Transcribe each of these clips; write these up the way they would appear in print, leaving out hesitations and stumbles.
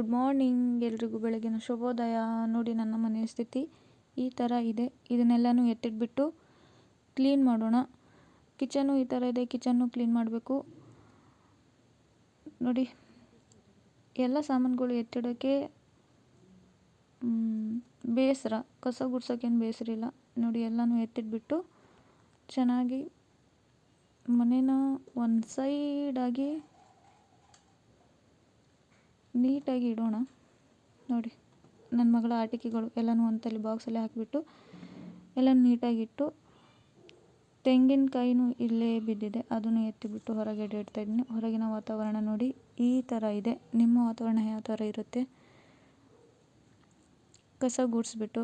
Good morning ಎಲ್ರಿಗೂ ಬೆಳಗಿನ ಶುಭೋದಯ. ನೋಡಿ ನನ್ನ ಮನೆಯ ಸ್ಥಿತಿ ಈ ಥರ ಇದೆ. ಇದನ್ನೆಲ್ಲನೂ ಎತ್ತಿಟ್ಬಿಟ್ಟು ಕ್ಲೀನ್ ಮಾಡೋಣ. ಕಿಚನ್ನು ಈ ಥರ ಇದೆ, ಕಿಚನ್ನು ಕ್ಲೀನ್ ಮಾಡಬೇಕು. ನೋಡಿ ಎಲ್ಲ ಸಾಮಾನುಗಳು ಎತ್ತಿಡೋಕ್ಕೆ ಬೇಸರ, ಕಸ ಗುಡ್ಸೋಕ್ಕೇನು ಬೇಸರ ಇಲ್ಲ. ನೋಡಿ ಎಲ್ಲನೂ ಎತ್ತಿಟ್ಬಿಟ್ಟು ಚೆನ್ನಾಗಿ ಮನೇನ ಒಂದು ಸೈಡಾಗಿ ನೀಟಾಗಿ ಇಡೋಣ. ನೋಡಿ ನನ್ನ ಮಗಳ ಆಟಿಕೆಗಳು ಎಲ್ಲನೂ ಒಂದಲ್ಲಿ ಬಾಕ್ಸಲ್ಲಿ ಹಾಕಿಬಿಟ್ಟು ಎಲ್ಲನೂ ನೀಟಾಗಿಟ್ಟು, ತೆಂಗಿನಕಾಯಿನೂ ಇಲ್ಲೇ ಬಿದ್ದಿದೆ, ಅದನ್ನು ಎತ್ತಿಬಿಟ್ಟು ಹೊರಗೆ ಇಡ್ತಾಯಿದ್ದೀನಿ. ಹೊರಗಿನ ವಾತಾವರಣ ನೋಡಿ ಈ ಥರ ಇದೆ. ನಿಮ್ಮ ವಾತಾವರಣ ಯಾವ ಥರ ಇರುತ್ತೆ? ಕಸ ಗುಡಿಸ್ಬಿಟ್ಟು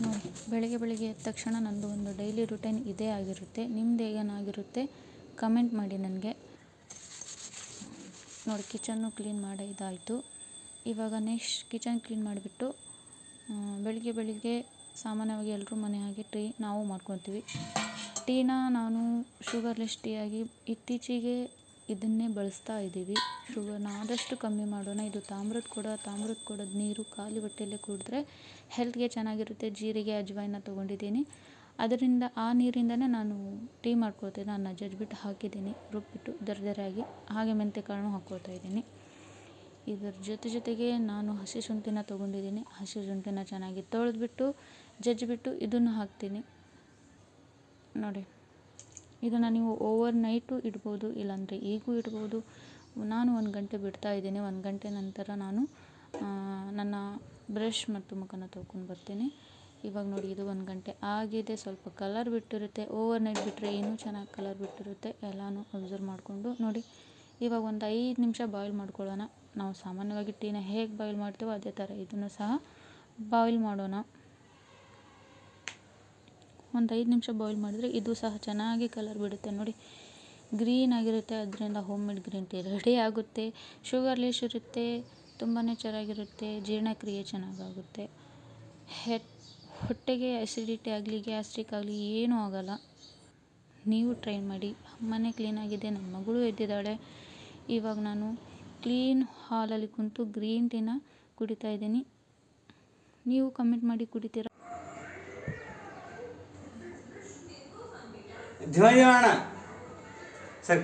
ನೋಡಿ, ಬೆಳಗ್ಗೆ ಎದ್ದ ತಕ್ಷಣ ನನ್ನದು ಒಂದು ಡೈಲಿ ರುಟೀನ್ ಇದೇ ಆಗಿರುತ್ತೆ. ನಿಮ್ಮದು ಹೇಗೇನಾಗಿರುತ್ತೆ ಕಮೆಂಟ್ ಮಾಡಿ ನನಗೆ. ನೋಡಿ ಕಿಚನ್ನು ಕ್ಲೀನ್ ಮಾಡಿ ಇದಾಯಿತು. ಇವಾಗ ನೆಕ್ಸ್ಟ್ ಕಿಚನ್ ಕ್ಲೀನ್ ಮಾಡಿಬಿಟ್ಟು ಬೆಳಿಗ್ಗೆ ಸಾಮಾನ್ಯವಾಗಿ ಎಲ್ಲರೂ ಮನೆ ಹಾಗೆ ಟೀ ನಾವು ಮಾಡ್ಕೊತೀವಿ. ಟೀನ ನಾನು ಶುಗರ್ಲೆಸ್ ಟೀ ಆಗಿ ಇತ್ತೀಚೆಗೆ ಇದನ್ನೇ ಬಳಸ್ತಾ ಇದ್ದೀವಿ. ಶುಗರ್ನ ಆದಷ್ಟು ಕಮ್ಮಿ ಮಾಡೋಣ. ಇದು ತಾಮ್ರದ ಕೊಡದ ನೀರು ಖಾಲಿ ಹೊಟ್ಟೆಯಲ್ಲೇ ಕುಡಿದ್ರೆ ಹೆಲ್ತ್ಗೆ ಚೆನ್ನಾಗಿರುತ್ತೆ. ಜೀರಿಗೆ ಅಜ್ವಾಯಿನ ತೊಗೊಂಡಿದ್ದೀನಿ, ಅದರಿಂದ ಆ ನೀರಿಂದನೇ ನಾನು ಟೀ ಮಾಡ್ಕೊಳ್ತೀನಿ. ನಾನು ಜಜ್ಜಿಬಿಟ್ಟು ಹಾಕಿದ್ದೀನಿ, ರುಬ್ಬಿಟ್ಟು ದರ್ದರಾಗಿ. ಹಾಗೆ ಮೆಂತ್ಯ ಕಾಳನ್ನು ಹಾಕ್ಕೊಳ್ತಾ ಇದ್ದೀನಿ. ಇದರ ಜೊತೆಗೆ ನಾನು ಹಸಿ ಶುಂಠಿನ ತೊಗೊಂಡಿದ್ದೀನಿ. ಹಸಿ ಶುಂಠಿನ ಚೆನ್ನಾಗಿ ತೊಳೆದ್ಬಿಟ್ಟು ಜಜ್ಜಿಬಿಟ್ಟು ಇದನ್ನು ಹಾಕ್ತೀನಿ. ನೋಡಿ, ಇದನ್ನು ನೀವು ಓವರ್ ನೈಟು ಇಡ್ಬೋದು, ಇಲ್ಲಾಂದರೆ ಈಗೂ ಇಡ್ಬೋದು. ನಾನು 1 ಗಂಟೆ ಬಿಡ್ತಾ ಇದ್ದೀನಿ. 1 ಗಂಟೆ ನಂತರ ನಾನು ನನ್ನ ಬ್ರಷ್ ಮತ್ತು ಮುಖನ ತೊಳ್ಕೊಂಡು ಬರ್ತೀನಿ. ಇವಾಗ ನೋಡಿ ಇದು 1 ಗಂಟೆ ಆಗಿದೆ. ಸ್ವಲ್ಪ ಕಲರ್ ಬಿಟ್ಟಿರುತ್ತೆ. ಓವರ್ ನೈಟ್ ಬಿಟ್ಟರೆ ಇನ್ನೂ ಚೆನ್ನಾಗಿ ಕಲರ್ ಬಿಟ್ಟಿರುತ್ತೆ. ಎಲ್ಲನೂ ಅಬ್ಸರ್ವ್ ಮಾಡಿಕೊಂಡು ನೋಡಿ. ಇವಾಗ ಒಂದು 5 ನಿಮಿಷ ಬಾಯ್ಲ್ ಮಾಡ್ಕೊಳ್ಳೋಣ. ನಾವು ಸಾಮಾನ್ಯವಾಗಿ ಟೀನ ಹೇಗೆ ಬಾಯ್ಲ್ ಮಾಡ್ತೀವೋ ಅದೇ ಥರ ಇದನ್ನು ಸಹ ಬಾಯ್ಲ್ ಮಾಡೋಣ. ಒಂದು 5 ನಿಮಿಷ ಬಾಯ್ಲ್ ಮಾಡಿದರೆ ಇದು ಸಹ ಚೆನ್ನಾಗಿ ಕಲರ್ ಬಿಡುತ್ತೆ. ನೋಡಿ ಗ್ರೀನ್ ಆಗಿರುತ್ತೆ. ಅದರಿಂದ home made green tea ready ಆಗುತ್ತೆ. ಶುಗರ್ಲೆಸ್ ಇರುತ್ತೆ, ತುಂಬಾ ಚೆನ್ನಾಗಿರುತ್ತೆ. ಜೀರ್ಣಕ್ರಿಯೆ ಚೆನ್ನಾಗಾಗುತ್ತೆ. ಹೊಟ್ಟೆಗೆ ಆ್ಯಸಿಡಿಟಿ ಆಗಲಿ ಗ್ಯಾಸ್ಟ್ರಿಕ್ ಆಗಲಿ ಏನೂ ಆಗೋಲ್ಲ. ನೀವು ಟ್ರೈ ಮಾಡಿ. ಮನೆ ಕ್ಲೀನಾಗಿದೆ, ನನ್ನ ಮಗಳು ಎದ್ದಿದ್ದಾಳೆ. ಇವಾಗ ನಾನು ಕ್ಲೀನ್ ಹಾಲಲ್ಲಿ ಕುಂತು ಗ್ರೀನ್ ಟೀನ ಕುಡಿತಾ ಇದ್ದೀನಿ. ನೀವು ಕಮೆಂಟ್ ಮಾಡಿ ಕುಡಿತೀರಾ? ಧ್ವಜವಾಣ ಸರ್